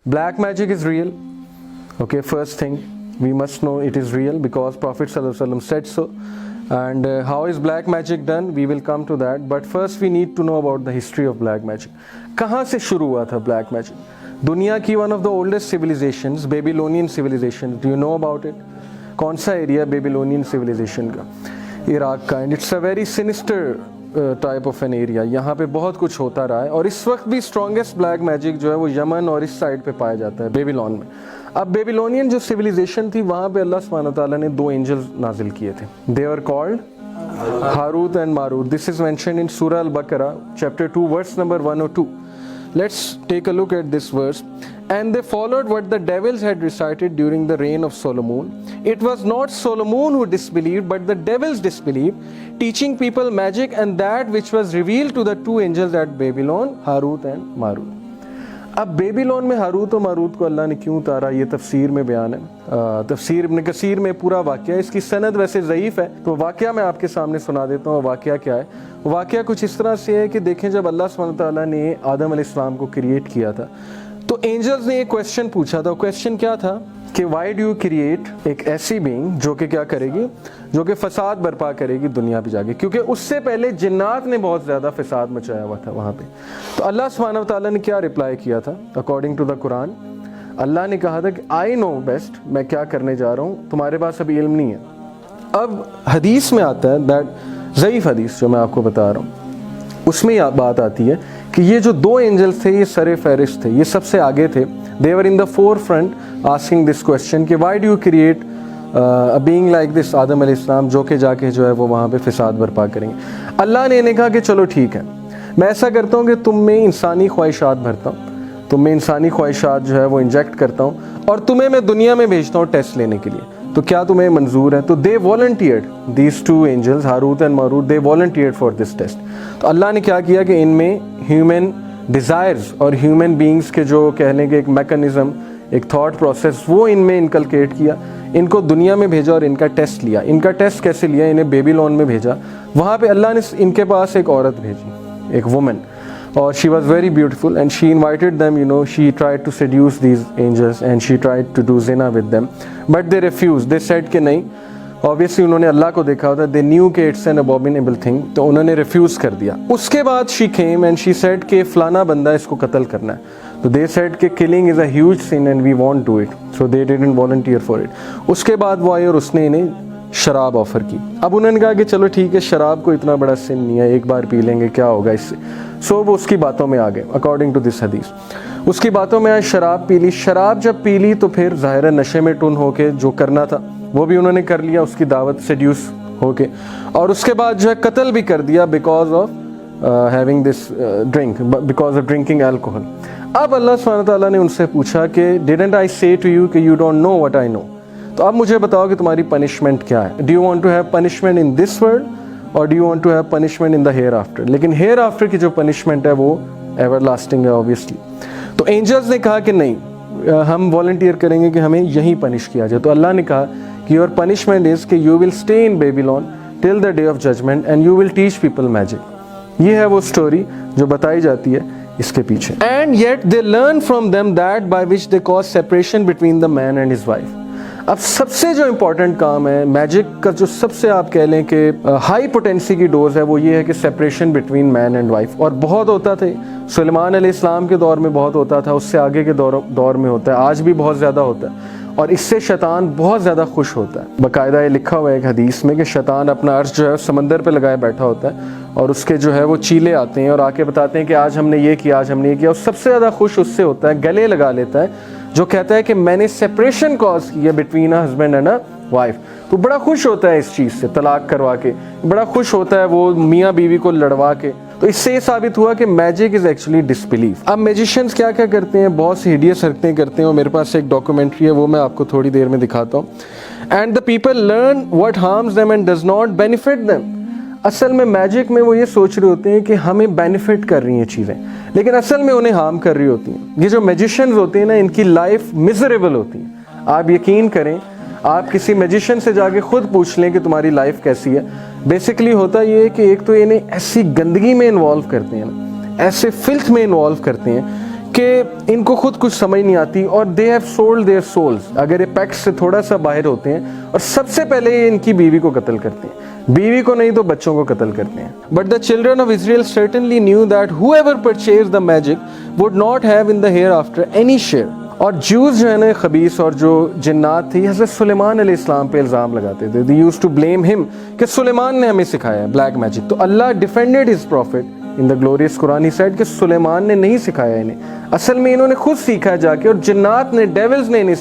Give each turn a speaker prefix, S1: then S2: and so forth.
S1: Black magic is real. Okay, first thing, we must know it is real because Prophet ﷺ said so. And how is black magic done? We will come to that. But first we need to know about the history of black magic. कहाँ से शुरू हुआ था black magic? दुनिया की one of the oldest civilizations, Babylonian civilization. Do you know about it? कौन सा area Babylonian civilization का? इराक का. And it's a very sinister type of an area. यहाँ पे बहुत कुछ होता रहा है और इस वक्त भी स्ट्रॉन्गेस्ट ब्लैक मैजिक जो है वो यमन और इस साइड पे पाया जाता है, बेबीलोन में. अब बेबीलोनियन जो सिविलाइजेशन थी वहाँ पे अल्लाह सुब्हानहू व तआला ने 2 एंजल्स नाजिल किए थे. They are called Harut and Marut. This is mentioned in सूरह Al Baqarah chapter 2 verse number 102. Let's take a look at this verse. And they followed what the devils had recited during the reign of Solomon. It was not Solomon who disbelieved, but the devils disbelieved, teaching people magic and that which was revealed to the 2 angels at Babylon, Harut and Marut. अब Babylon में Harut और Marut को अल्लाह ने क्यों उतारा, ये तफसीर में बयान है. तफसीर इब्न कसीर में पूरा वाक़या, इसकी सनद वैसे ज़ईफ़ है तो वाक़या मैं आपके सामने सुना देता हूँ. वाक़या क्या है? वाक़या कुछ इस तरह से है कि देखें, जब अल्लाह सुब्हानहू व तआला ने आदम अलैहिस्सलाम को क्रिएट किया था तो एंजल्स ने एक क्वेश्चन पूछा था. क्वेश्चन क्या था कि वाई डू यू क्रिएट एक ऐसी बीइंग जो कि क्या करेगी, जो कि फसाद बर्पा करेगी दुनिया पे जाके, क्योंकि उससे पहले जिन्नात ने बहुत ज़्यादा फसाद मचाया हुआ था वहाँ पे. तो अल्लाह सुब्हानहू व तआला ने क्या रिप्लाई किया था अकॉर्डिंग टू द कुरान? अल्लाह ने कहा था कि आई नो बेस्ट, मैं क्या करने जा रहा हूँ, तुम्हारे पास अभी इल्म नहीं है. अब हदीस में आता है, दैट ज़ईफ़ हदीस जो मैं आपको बता रहा हूँ, उसमें यह बात आती है कि ये जो 2 एंजल्स थे ये सरे फहरिस्त थे, ये सबसे आगे थे. They were in the forefront asking this question कि why do you create a being like this Adam अलैहिस्सलाम, जो कि जाके जो है वो वहाँ पे फसाद बर्पा करेंगे. अल्लाह ने इन्हें कहा कि चलो ठीक है, मैं ऐसा करता हूँ कि तुम में इंसानी ख्वाहिशात भरता हूँ, तुम में इंसानी ख्वाहिशात जो है वो इंजेक्ट करता हूँ और तुम्हें मैं दुनिया में भेजता हूँ टेस्ट लेने के लिए. तो क्या तुम्हें मंजूर है? तो they volunteered, these 2 angels Harut and Marut, they volunteered for this test. तो अल्लाह ने क्या किया कि इनमें ह्यूमन डिज़ायर्स और ह्यूमन बीइंग्स के जो कह लें कि एक मैकेनिज़्म, एक थॉट प्रोसेस, वो इनमें इनकलकेट किया. इनको दुनिया में भेजा और इनका टेस्ट लिया. इनका टेस्ट कैसे लिया? इन्हें बेबीलोन में भेजा. वहाँ पे अल्लाह ने इनके पास एक औरत भेजी, एक वुमन, और she was very beautiful and she invited them, you know, she tried to seduce these angels and she tried to do zina with them, but they refused. They said कि नहीं, obviously उन्होंने अल्लाह को देखा होता, they knew कि it's an abominable thing, तो उन्होंने refuse कर दिया. उसके बाद she came and she said कि फलाना बंदा इसको कत्ल करना है. तो they said कि killing is a huge sin and we won't do it, so they didn't volunteer for it. उसके बाद वो आई और उसने इन्हें शराब ऑफ़र की. अब उन्होंने कहा कि चलो ठीक है, शराब को इतना बड़ा सिन नहीं है, एक बार पी लेंगे, क्या होगा इससे. सो वो उसकी बातों में आ गए अकॉर्डिंग टू दिस हदीस. उसकी बातों में आए, शराब पी ली. शराब जब पी ली तो फिर ज़ाहिर नशे में टुन होके जो करना था वो भी उन्होंने कर लिया, उसकी दावत सेड्यूस होके, और उसके बाद जो है कत्ल भी कर दिया because of having this drink, because of drinking alcohol. अब अल्लाह सुब्हानहू व तआला ने उनसे पूछा कि didn't I say to you कि you don't know what I know. तो अब मुझे बताओ कि तुम्हारी पनिशमेंट क्या है. Do you want to have punishment in this world और do you want to have punishment in the hereafter? लेकिन हेयर आफ्टर की जो पनिशमेंट है वो एवर लास्टिंग है ऑब्वियसली. तो एंजल्स ने कहा कि नहीं, हम वॉलंटियर करेंगे कि हमें यहीं पनिश किया जाए. तो अल्लाह ने कहा कि योर पनिशमेंट इज़ कि you will stay in Babylon till the day of judgement and you will teach people magic. ये है वो स्टोरी जो बताई जाती है इसके पीछे. And yet they learn from them that by which they cause separation between the man and his wife. अब सबसे जो इम्पोर्टेंट काम है मैजिक का, जो सबसे आप कह लें कि हाई पोटेंसी की डोज है, वो ये है कि separation between man and wife. और बहुत होता था, सुलेमान अलैहिस्सलाम के दौर में बहुत होता था, उससे आगे के दौर में होता है, आज भी बहुत ज़्यादा होता है, और इससे शैतान बहुत ज़्यादा खुश होता है. बाकायदा ये लिखा हुआ है एक हदीस में कि शैतान अपना अर्श जो है समंदर पे लगाए बैठा होता है और उसके जो है वो चीले आते हैं और आके बताते हैं कि आज हमने ये किया, आज हमने ये किया, और सबसे ज़्यादा खुश उससे होता है, गले लगा लेता है, जो कहता है कि मैंने सेपरेशन कॉज की है between a husband and a wife. तो बड़ा खुश होता है इस चीज़ से, तलाक करवा के बड़ा खुश होता है वो मियाँ बीवी को लड़वा के. तो इससे ये साबित हुआ कि मैजिक इज़ एक्चुअली डिसबिलीफ. अब मैजिशियंस क्या क्या करते हैं, बहुत सी हिडियस हरकतें करते हैं, और मेरे पास एक डॉक्यूमेंट्री है, वो मैं आपको थोड़ी देर में दिखाता हूँ. And the people learn what harms them and does not benefit them. असल में मैजिक में वो ये सोच रहे होते हैं कि हमें बेनिफिट कर रही हैं चीज़ें, लेकिन असल में उन्हें हार्म कर रही होती हैं. ये जो मैजिशियंस होते हैं ना, इनकी लाइफ मिजरेबल होती है. आप यकीन करें, आप किसी मैजिशियन से जाके खुद पूछ लें कि तुम्हारी लाइफ कैसी है. बेसिकली होता ये है कि एक तो इन्हें ऐसी गंदगी में इन्वॉल्व करते हैं ना, ऐसे फिल्थ में इन्वॉल्व करते हैं کہ ان کو خود کچھ سمجھ نہیں آتی اور they have sold their souls. اگر یہ پیکٹ سے تھوڑا سا باہر ہوتے ہیں اور سب سے پہلے یہ ان کی بیوی کو قتل کرتے ہیں, بیوی کو نہیں تو بچوں کو قتل کرتے ہیں. But the children of Israel certainly knew that whoever purchased the magic would not have in the hereafter any share. اور جوز جو ہے نا خبیث اور جو جنات تھی حضرت سلیمان علیہ السلام پہ الزام لگاتے تھے. they used to blame him کہ سلیمان نے ہمیں سکھایا ہے بلیک میجک. تو اللہ defended his prophet in the glorious Quran. he said کہ سلیمان نے نہیں سکھایا انہیں, اصل میں انہوں نے خود سیکھا جا کے, اور جنات نے, ڈیولز نے انہیں